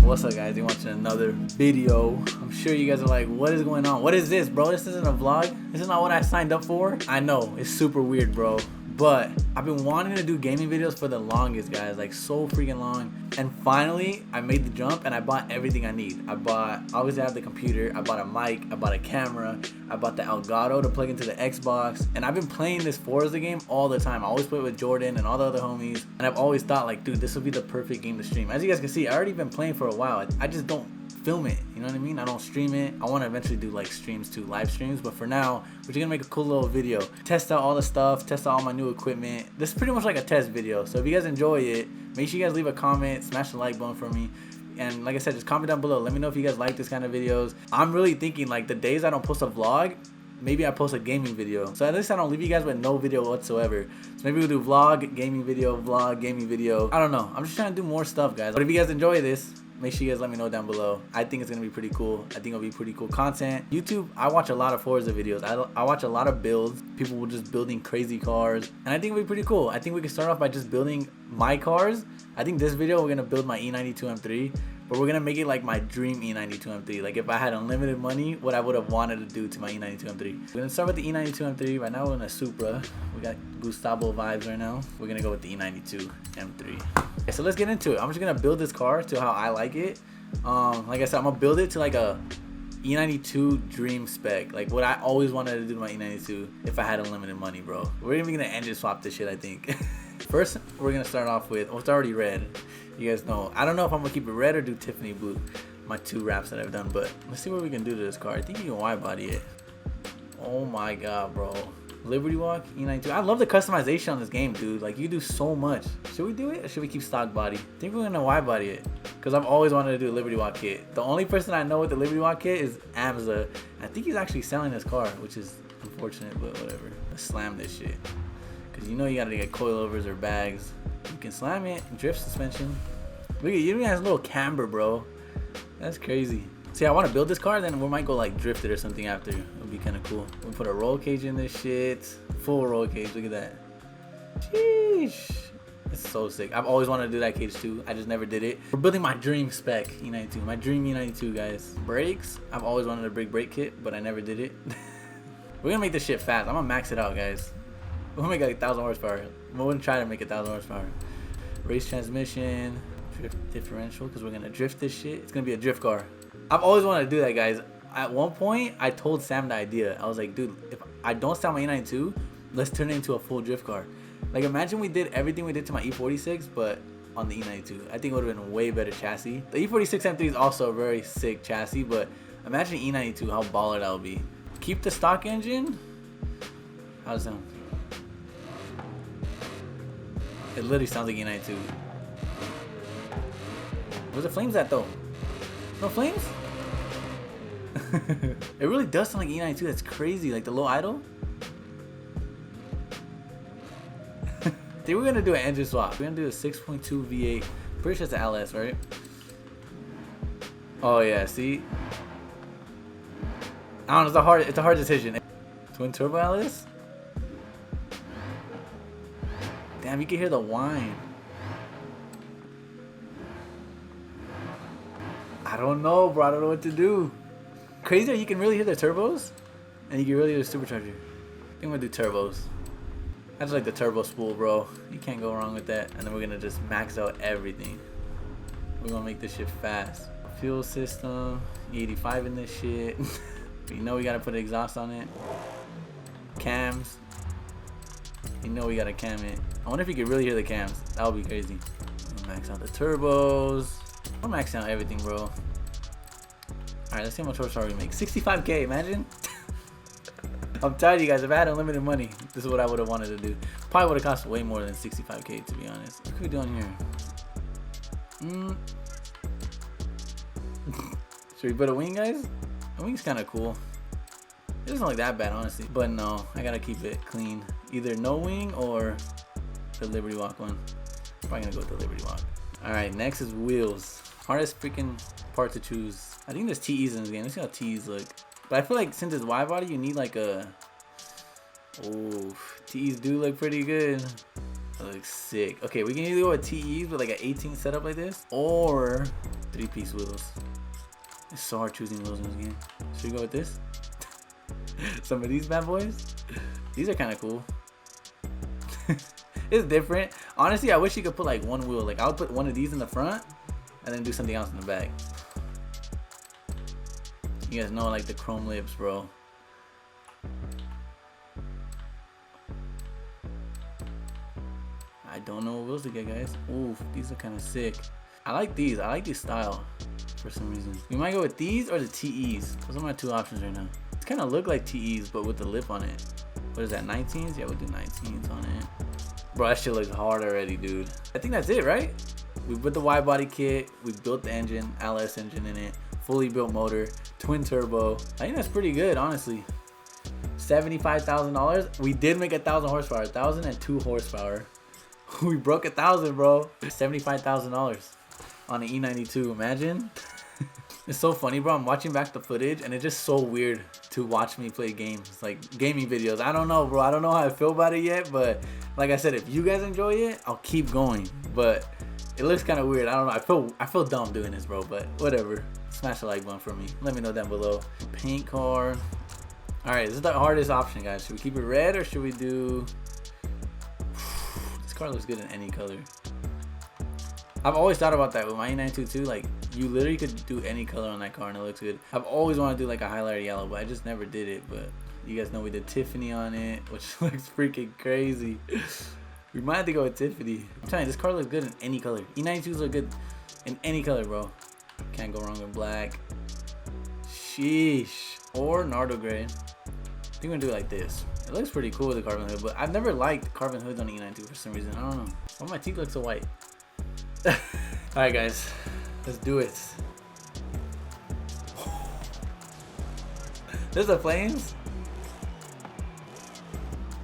What's up, guys? You're watching another video. I'm sure you guys are like, what is going on? What is this, bro? This isn't a vlog. This is not what I signed up for. I know, it's super weird, bro. But I've been wanting to do gaming videos for the longest, guys, like so freaking long. And finally, I made the jump and I bought everything I need. Obviously I have the computer, I bought a mic, I bought a camera, I bought the Elgato to plug into the Xbox. And I've been playing this Forza game all the time. I always play it with Jordan and all the other homies. And I've always thought like, dude, this would be the perfect game to stream. As you guys can see, I already been playing for a while. I just don't film it, you know what I mean? I don't stream it. I want to eventually do like streams too, live streams, but for now we're just gonna make a cool little video, test out all the stuff, test out all my new equipment. This is pretty much like a test video, so if you guys enjoy it, make sure you guys leave a comment, smash the like button for me, and like I said, just comment down below, let me know if you guys like this kind of videos. I'm really thinking like the days I don't post a vlog, maybe I post a gaming video, so at least I don't leave you guys with no video whatsoever. So maybe we'll do vlog, gaming video, vlog, gaming video. I don't know, I'm just trying to do more stuff, guys. But if you guys enjoy this, make sure you guys let me know down below. I think it's gonna be pretty cool. I think it'll be pretty cool content. YouTube, I watch a lot of Forza videos. I watch a lot of builds. People were just building crazy cars, and I think it'll be pretty cool. I think we can start off by just building my cars. I think this video we're gonna build my E92 M3, but we're gonna make it like my dream E92 M3. Like if I had unlimited money, what I would have wanted to do to my E92 M3. We're gonna start with the E92 M3. Right now we're in a Supra. We got Gustavo vibes right now. We're gonna go with the E92 M3. Okay, so let's get into it. I'm just gonna build this car to how I like it. Like I said, I'm gonna build it to like a E92 dream spec, like what I always wanted to do to my E92 if I had unlimited money, bro. We're even gonna engine swap this shit, I think. First, we're gonna start off with, well, it's already red. You guys know, I don't know if I'm gonna keep it red or do Tiffany blue, my two wraps that I've done, but let's see what we can do to this car. I think you can wide body it. Oh my god, bro. Liberty Walk, E92. I love the customization on this game, dude. Like, you do so much. Should we do it or should we keep stock body? I think we're gonna wide body it, because I've always wanted to do a Liberty Walk kit. The only person I know with the Liberty Walk kit is Amza. I think he's actually selling this car, which is unfortunate, but whatever. Let's slam this shit, because you know you gotta get coilovers or bags. You can slam it. Drift suspension. Look at you, even has a little camber, bro. That's crazy. See, I want to build this car, then we might go like drift it or something after. It'll be kind of cool. We'll put a roll cage in this shit. Full roll cage. Look at that. Sheesh. It's so sick. I've always wanted to do that cage too. I just never did it. We're building my dream spec E92. My dream E92, guys. Brakes. I've always wanted a big brake kit, but I never did it. We're gonna make this shit fast. I'm gonna max it out, guys. We're gonna make like 1,000 horsepower. We're gonna try to make 1,000 horsepower. Race transmission. Drift differential, because we're gonna drift this shit. It's gonna be a drift car. I've always wanted to do that, guys. At one point, I told Sam the idea. I was like, dude, if I don't sell my E92, let's turn it into a full drift car. Like, imagine we did everything we did to my E46, but on the E92. I think it would have been way better chassis. The E46 M3 is also a very sick chassis, but imagine E92, how baller that would be. Keep the stock engine. How does it sound? It literally sounds like E92. Where's the flames at, though? No flames? It really does sound like E92. That's crazy. Like the low idle. I think we're gonna do an engine swap. We're gonna do a 6.2 V8. Pretty sure it's an LS, right? Oh yeah, see? I don't know, it's a hard decision. Twin turbo LS? Damn, you can hear the whine. I don't know, bro. I don't know what to do. Crazy that you can really hear the turbos, and you can really hear the supercharger. I think I'm gonna do turbos. I just like the turbo spool, bro. You can't go wrong with that. And then we're gonna just max out everything. We're gonna make this shit fast. Fuel system, 85 in this shit. You know we gotta put exhaust on it. Cams. You know we gotta cam it. I wonder if you could really hear the cams. That would be crazy. Max out the turbos. I'm maxing out everything, bro. Alright, let's see how much horsepower we make. 65k, imagine. I'm telling you guys, if I had unlimited money, this is what I would have wanted to do. Probably would have cost way more than 65k, to be honest. What can we do on here? Should we put a wing, guys? The wing's kind of cool. It doesn't look that bad, honestly. But no, I gotta keep it clean. Either no wing or the Liberty Walk one. Probably gonna go with the Liberty Walk. Alright, next is wheels. Hardest freaking part to choose. I think there's TEs in this game. Let's see how TEs look. But I feel like since it's wide body, you need like a... Oh, TEs do look pretty good. That looks sick. Okay, we can either go with TEs with like an 18 setup like this, or 3-piece wheels. It's so hard choosing wheels in this game. Should we go with this? Some of these bad boys. These are kind of cool. It's different. Honestly, I wish you could put like one wheel. Like I would put one of these in the front and then do something else in the back. You guys know like the chrome lips, bro. I don't know what wheels to get, guys. Oof, these are kind of sick. I like these. I like this style for some reason. We might go with these or the TEs. Those are my two options right now. It's kind of look like TEs, but with the lip on it. What is that, 19s? Yeah, we'll do 19s on it. Bro, that shit looks hard already, dude. I think that's it, right? We put the wide body kit. We built the engine, LS engine in it. Fully built motor, twin turbo. I think that's pretty good, honestly. $75,000. We did make 1,000 horsepower, 1,002 horsepower. We broke 1,000, bro. $75,000 on an E92. Imagine. It's so funny, bro. I'm watching back the footage and it's just so weird to watch me play games, like gaming videos. I don't know, bro. I don't know how I feel about it yet, but like I said, if you guys enjoy it, I'll keep going. But it looks kind of weird. I don't know. I feel dumb doing this, bro, but whatever. Smash the like button for me. Let me know down below. Paint car. All right, this is the hardest option, guys. Should we keep it red or should we do... This car looks good in any color. I've always thought about that with my E92 too. Like, you literally could do any color on that car and it looks good. I've always wanted to do like a highlighter yellow, but I just never did it. But you guys know we did Tiffany on it, which looks freaking crazy. We might have to go with Tiffany. I'm telling you, this car looks good in any color. E92s look good in any color, bro. Can't go wrong with black. Sheesh. Or Nardo gray. I think we're gonna do it like this. It looks pretty cool with the carbon hood, but I've never liked carbon hoods on the E92 for some reason. I don't know. Why my teeth look so white? Alright guys, let's do it. There's the flames.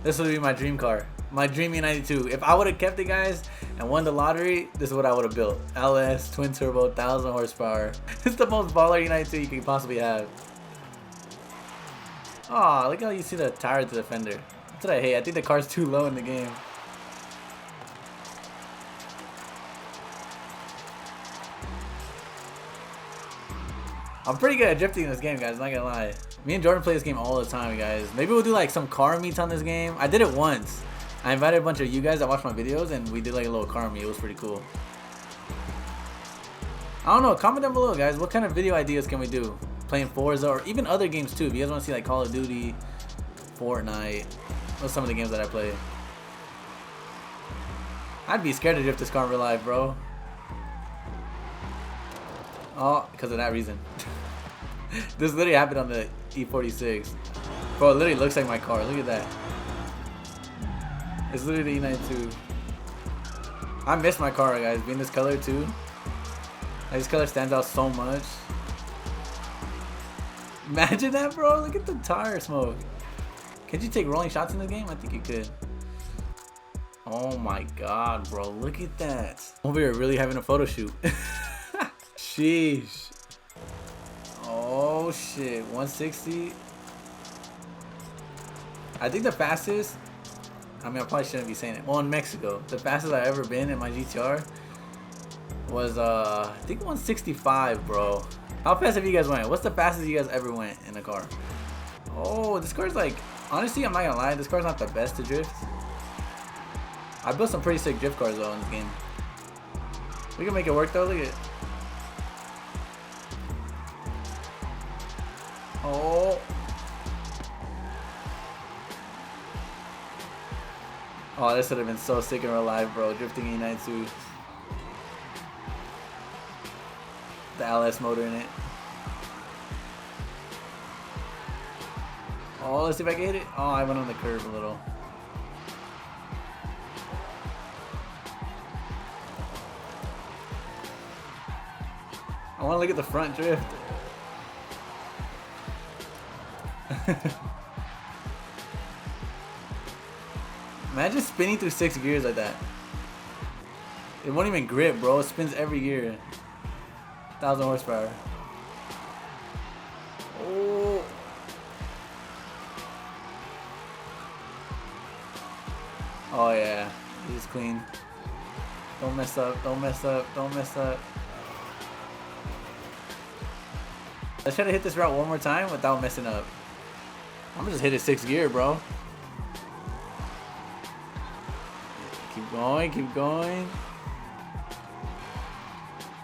This would be my dream car. My dream E92. If I would have kept it, guys, and won the lottery, this is what I would have built. LS, twin turbo, 1,000 horsepower. It's the most baller E92 you could possibly have. Aw, look how you see the tire to the fender. That's what I hate. I think the car's too low in the game. I'm pretty good at drifting in this game, guys. I'm not gonna lie. Me and Jordan play this game all the time, guys. Maybe we'll do like some car meets on this game. I did it once. I invited a bunch of you guys that watch my videos and we did like a little car meet. It was pretty cool. I don't know. Comment down below, guys. What kind of video ideas can we do? Playing Forza or even other games too. If you guys want to see like Call of Duty, Fortnite, those are some of the games that I play. I'd be scared to drift this car in real life, bro. Oh, because of that reason. This literally happened on the E46. Bro, it literally looks like my car. Look at that. It's literally the E92. I miss my car, guys. Being this color too. Like, this color stands out so much. Imagine that, bro. Look at the tire smoke. Can you take rolling shots in the game? I think you could. Oh my god, bro. Look at that. Over here really having a photo shoot. Sheesh. Oh shit. 160. I think the fastest, I mean, I probably shouldn't be saying it. Well, in Mexico, the fastest I've ever been in my GTR was I think 165, bro. How fast have you guys went? What's the fastest you guys ever went in a car? Oh, this car's like, honestly, I'm not gonna lie, this car's not the best to drift. I built some pretty sick drift cars though in this game. We can make it work though. Look at it. Oh. Oh, this would have been so sick in real life, bro. Drifting E92. The LS motor in it. Oh, let's see if I can hit it. Oh, I went on the curve a little. I want to look at the front drift. Imagine spinning through 6 gears like that. It won't even grip, bro. It spins every gear. 1,000 horsepower. Oh. Oh yeah. He's clean. Don't mess up. Don't mess up. Don't mess up. Let's try to hit this route one more time without messing up. I'm gonna just hit it 6th gear, bro. Keep going, keep going.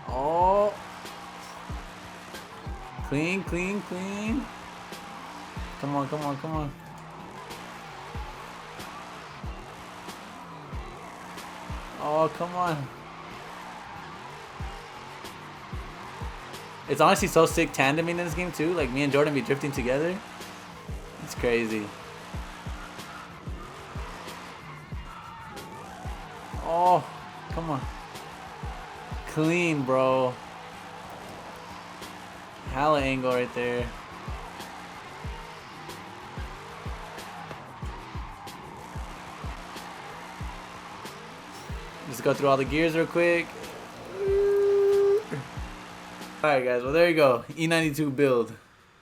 Oh. Clean, clean, clean. Come on, come on, come on. Oh, come on. It's honestly so sick tandeming in this game too. Like me and Jordan be drifting together. It's crazy. Oh, come on. Clean, bro. Hella angle right there. Just go through all the gears real quick. Alright guys, well there you go. E92 build.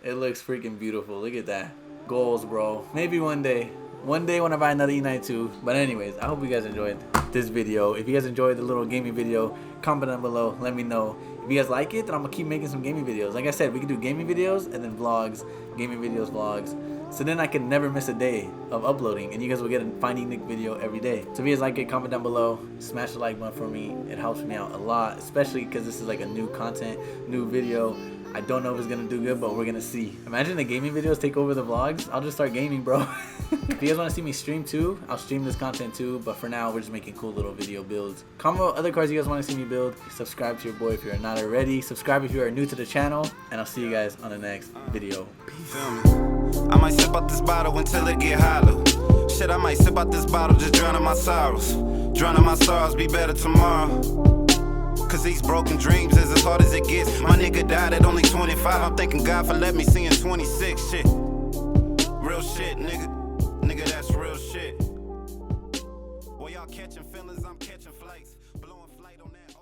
It looks freaking beautiful. Look at that. Goals, bro. Maybe one day. One day when I buy another E92. But anyways, I hope you guys enjoyed this video. If you guys enjoyed the little gaming video, comment down below. Let me know. If you guys like it, then I'm going to keep making some gaming videos. Like I said, we can do gaming videos and then vlogs. Gaming videos, vlogs. So then I can never miss a day of uploading. And you guys will get a Finding Nick video every day. So if you guys like it, comment down below. Smash the like button for me. It helps me out a lot. Especially because this is like a new content, new video. I don't know if it's going to do good, but we're going to see. Imagine the gaming videos take over the vlogs. I'll just start gaming, bro. If you guys want to see me stream too, I'll stream this content too. But for now, we're just making cool little video builds. Comment what other cars you guys want to see me build. Subscribe to your boy if you're not already. Subscribe if you are new to the channel. And I'll see you guys on the next video. Peace. I might sip out this bottle until it get hollow. Shit, I might sip out this bottle, just drowning my sorrows. Drowning my sorrows, be better tomorrow. Cause these broken dreams is as hard as it gets. My nigga died at only 25. I'm thanking God for letting me see in 26. Shit. Real shit, nigga. Nigga, that's real shit. Well, y'all catching feelings, I'm catching flights. Blowing flight on that.